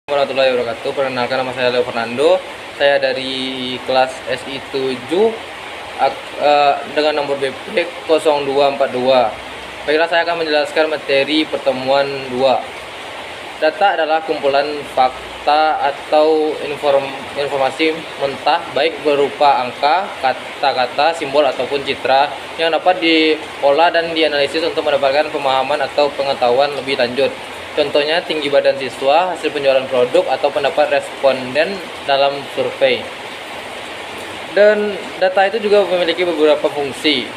Warahmatullahi wabarakatuh. Perkenalkan, nama saya Leo Fernando. Saya dari kelas SI 7 dengan nomor BP 0242. Baiklah, saya akan menjelaskan materi pertemuan 2. Data adalah kumpulan fakta atau informasi mentah, baik berupa angka, kata-kata, simbol, ataupun citra yang dapat diolah dan dianalisis untuk mendapatkan pemahaman atau pengetahuan lebih lanjut. Contohnya tinggi badan siswa, hasil penjualan produk, atau pendapat responden dalam survei. Dan data itu juga memiliki beberapa fungsi,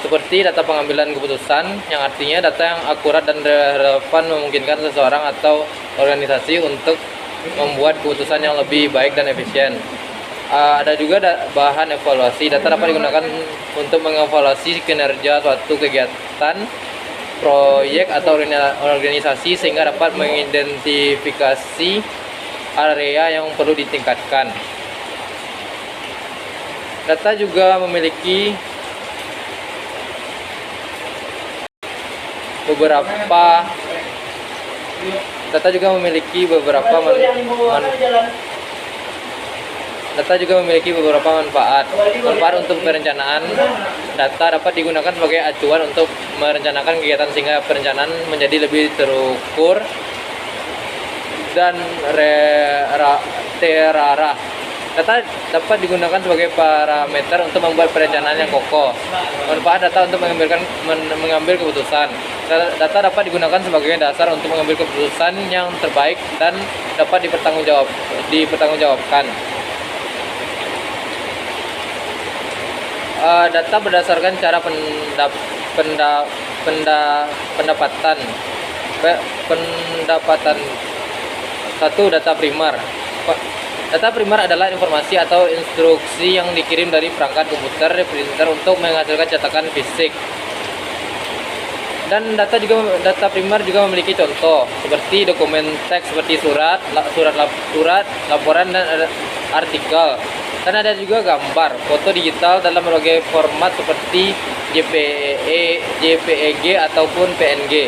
seperti data pengambilan keputusan, yang artinya data yang akurat dan relevan memungkinkan seseorang atau organisasi untuk membuat keputusan yang lebih baik dan efisien. Ada juga bahan evaluasi. Data dapat digunakan untuk mengevaluasi kinerja suatu kegiatan, proyek, atau organisasi, sehingga dapat mengidentifikasi area yang perlu ditingkatkan. Data juga memiliki beberapa manfaat. Manfaat untuk perencanaan. Data dapat digunakan sebagai acuan untuk merencanakan kegiatan, sehingga perencanaan menjadi lebih terukur dan terarah. Data dapat digunakan sebagai parameter untuk membuat perencanaan yang kokoh. Manfaat data untuk mengambil keputusan. Data dapat digunakan sebagai dasar untuk mengambil keputusan yang terbaik dan dapat dipertanggungjawabkan. Data berdasarkan cara pendapatan. 1. Data primer. Data primer adalah informasi atau instruksi yang dikirim dari perangkat komputer printer untuk menghasilkan cetakan fisik. Dan data primer juga memiliki contoh, seperti dokumen teks seperti surat, laporan, dan artikel. Dan ada juga gambar, foto digital dalam berbagai format seperti JPEG ataupun PNG.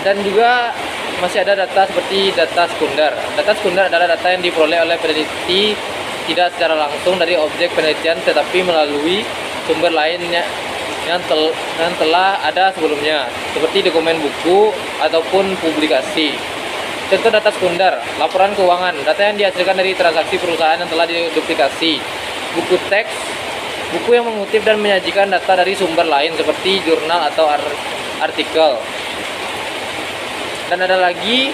Dan juga masih ada data seperti data sekunder. Data sekunder adalah data yang diperoleh oleh peneliti tidak secara langsung dari objek penelitian, tetapi melalui sumber lainnya yang telah ada sebelumnya, seperti dokumen buku ataupun publikasi. Contoh data sekunder: laporan keuangan, data yang dihasilkan dari transaksi perusahaan yang telah diduplikasi. Buku teks, buku yang mengutip dan menyajikan data dari sumber lain seperti jurnal atau artikel. Dan ada lagi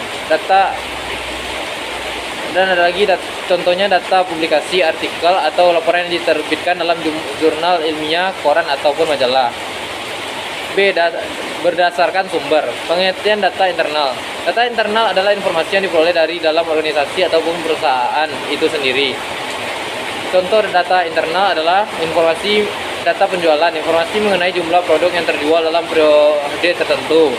contohnya data publikasi, artikel, atau laporan yang diterbitkan dalam jurnal ilmiah, koran, ataupun majalah. B. Berdasarkan sumber. Pengertian data internal. Data internal adalah informasi yang diperoleh dari dalam organisasi ataupun perusahaan itu sendiri. Contoh data internal adalah data penjualan, informasi mengenai jumlah produk yang terjual dalam periode tertentu.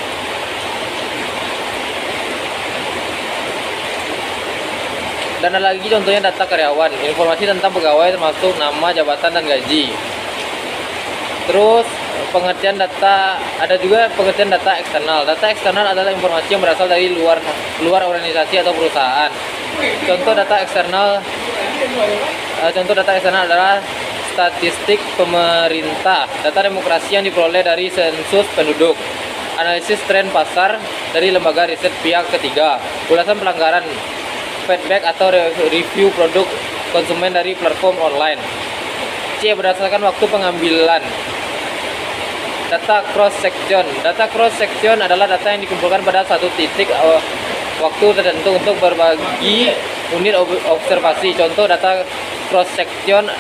Dan ada lagi contohnya data karyawan, informasi tentang pegawai termasuk nama, jabatan, dan gaji. Terus pengertian data, ada juga pengertian data eksternal. Data eksternal adalah informasi yang berasal dari luar organisasi atau perusahaan. Contoh data eksternal adalah statistik pemerintah, data demokrasi yang diperoleh dari sensus penduduk, analisis tren pasar dari lembaga riset pihak ketiga, ulasan pelanggaran, feedback atau review produk konsumen dari platform online. C. Berdasarkan waktu pengambilan. Data cross section. Data cross section adalah data yang dikumpulkan pada satu titik waktu tertentu untuk berbagi unit observasi. Contoh data cross section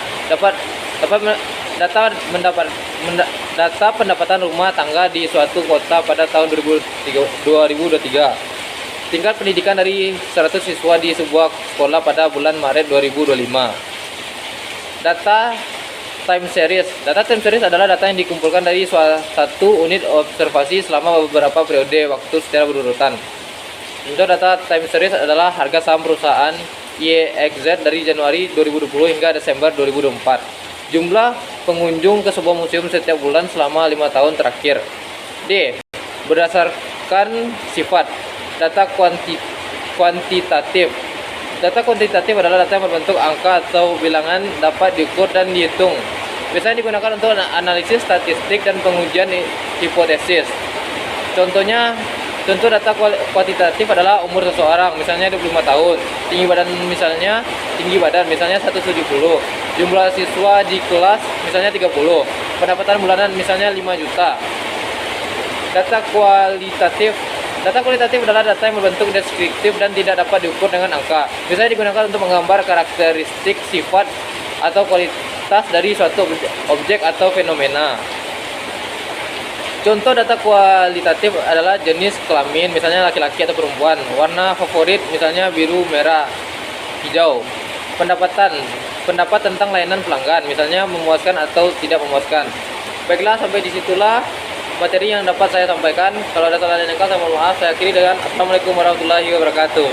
data pendapatan rumah tangga di suatu kota pada tahun 2023. Tingkat pendidikan dari 100 siswa di sebuah sekolah pada bulan Maret 2025. Data time series. Data time series adalah data yang dikumpulkan dari satu unit observasi selama beberapa periode waktu secara berurutan. Untuk data time series adalah harga saham perusahaan YXZ dari Januari 2020 hingga Desember 2024. Jumlah pengunjung ke sebuah museum setiap bulan selama 5 tahun terakhir. D. Berdasarkan sifat. Data kuantitatif. Data kuantitatif adalah data yang berbentuk angka atau bilangan, dapat diukur dan dihitung. Biasanya digunakan untuk analisis statistik dan pengujian hipotesis. Contoh data kuantitatif adalah umur seseorang, misalnya 25 tahun, tinggi badan misalnya 170, jumlah siswa di kelas misalnya 30, pendapatan bulanan misalnya 5 juta. Data kualitatif adalah data yang berbentuk deskriptif dan tidak dapat diukur dengan angka. Biasanya digunakan untuk menggambar karakteristik, sifat, atau kualitas dari suatu objek atau fenomena. Contoh data kualitatif adalah jenis kelamin, misalnya laki-laki atau perempuan, warna favorit, misalnya biru, merah, hijau, pendapat tentang layanan pelanggan, misalnya memuaskan atau tidak memuaskan. Baiklah, sampai disitulah materi yang dapat saya sampaikan. Kalau ada salah dan saya mohon maaf. Saya akhiri dengan Assalamualaikum warahmatullahi wabarakatuh.